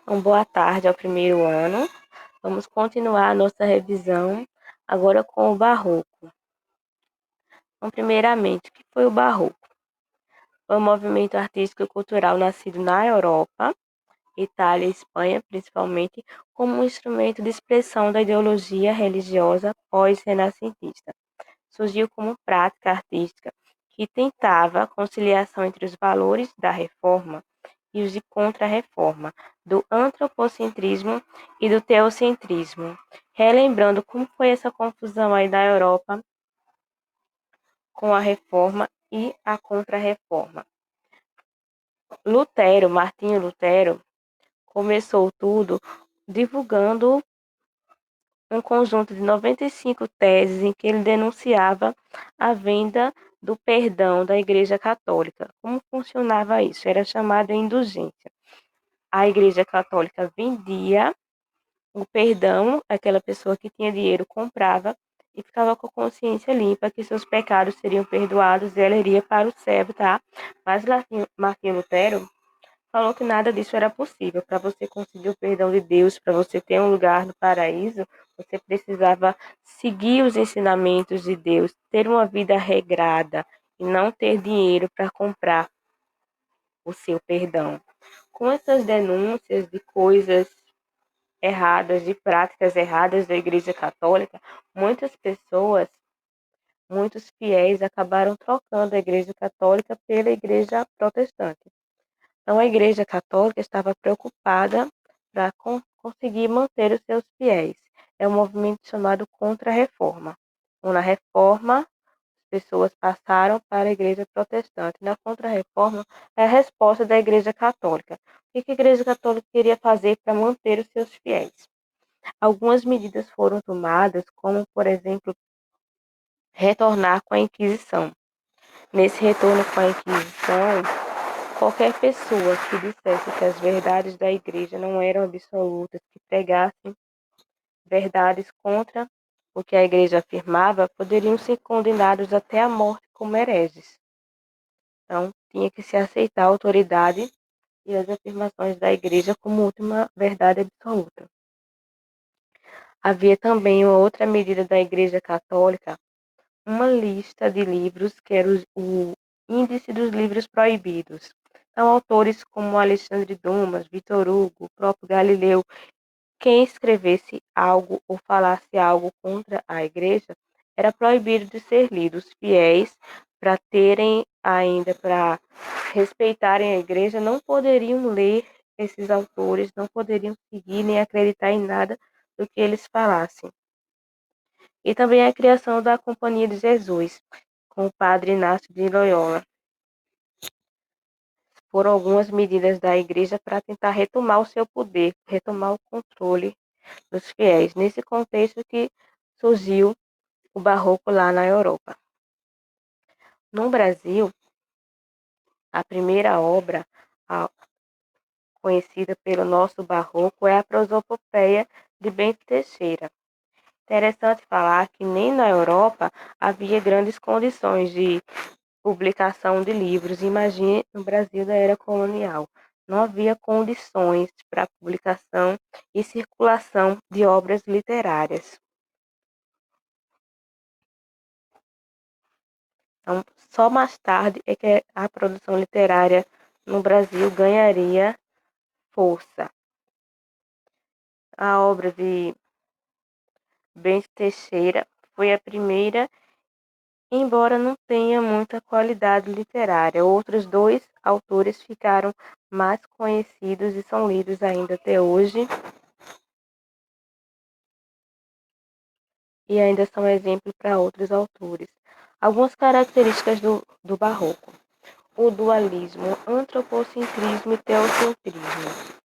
Boa tarde ao primeiro ano. Vamos continuar a nossa revisão agora com o Barroco. Primeiramente, o que foi o Barroco? Foi um movimento artístico e cultural nascido na Europa, Itália e Espanha, principalmente, como um instrumento de expressão da ideologia religiosa pós-renascentista. Surgiu como prática artística que tentava a conciliação entre os valores da reforma e os de contra-reforma, do antropocentrismo e do teocentrismo, relembrando como foi essa confusão aí da Europa com a reforma e a contra-reforma. Martinho Lutero, começou tudo divulgando um conjunto de 95 teses em que ele denunciava a venda do perdão da Igreja Católica. Como funcionava isso? Era chamada indulgência. A Igreja Católica vendia o perdão, aquela pessoa que tinha dinheiro comprava e ficava com a consciência limpa que seus pecados seriam perdoados e ela iria para o céu, tá? Mas Martinho Lutero falou que nada disso era possível. Para você conseguir o perdão de Deus, para você ter um lugar no paraíso, você precisava seguir os ensinamentos de Deus, ter uma vida regrada e não ter dinheiro para comprar o seu perdão. Com essas denúncias de coisas erradas, de práticas erradas da Igreja Católica, muitas pessoas, muitos fiéis acabaram trocando a Igreja Católica pela Igreja Protestante. Então, a Igreja Católica estava preocupada para conseguir manter os seus fiéis. É um movimento chamado Contra-Reforma. Então, na Reforma, as pessoas passaram para a Igreja Protestante. Na Contra-Reforma, é a resposta da Igreja Católica. O que a Igreja Católica queria fazer para manter os seus fiéis? Algumas medidas foram tomadas, como, por exemplo, retornar com a Inquisição. Nesse retorno com a Inquisição, qualquer pessoa que dissesse que as verdades da Igreja não eram absolutas, que pregassem verdades contra o que a Igreja afirmava, poderiam ser condenados até a morte como hereges. Então, tinha que se aceitar a autoridade e as afirmações da Igreja como última verdade absoluta. Havia também uma outra medida da Igreja Católica, uma lista de livros que era o índice dos livros proibidos. Então, autores como Alexandre Dumas, Victor Hugo, o próprio Galileu, quem escrevesse algo ou falasse algo contra a Igreja era proibido de ser lido. Os fiéis, para terem ainda, para respeitarem a Igreja, não poderiam ler esses autores, não poderiam seguir nem acreditar em nada do que eles falassem. E também a criação da Companhia de Jesus, com o padre Inácio de Loyola. Foram algumas medidas da Igreja para tentar retomar o seu poder, retomar o controle dos fiéis. Nesse contexto que surgiu o Barroco lá na Europa. No Brasil, a primeira obra conhecida pelo nosso Barroco é a Prosopopeia de Bento Teixeira. Interessante falar que nem na Europa havia grandes condições de publicação de livros. Imagine no Brasil da era colonial. Não havia condições para publicação e circulação de obras literárias. Então, só mais tarde é que a produção literária no Brasil ganharia força. A obra de Bento Teixeira foi a primeira, embora não tenha muita qualidade literária. Outros dois autores ficaram mais conhecidos e são lidos ainda até hoje. E ainda são exemplo para outros autores. Algumas características do Barroco: o dualismo, antropocentrismo e teocentrismo.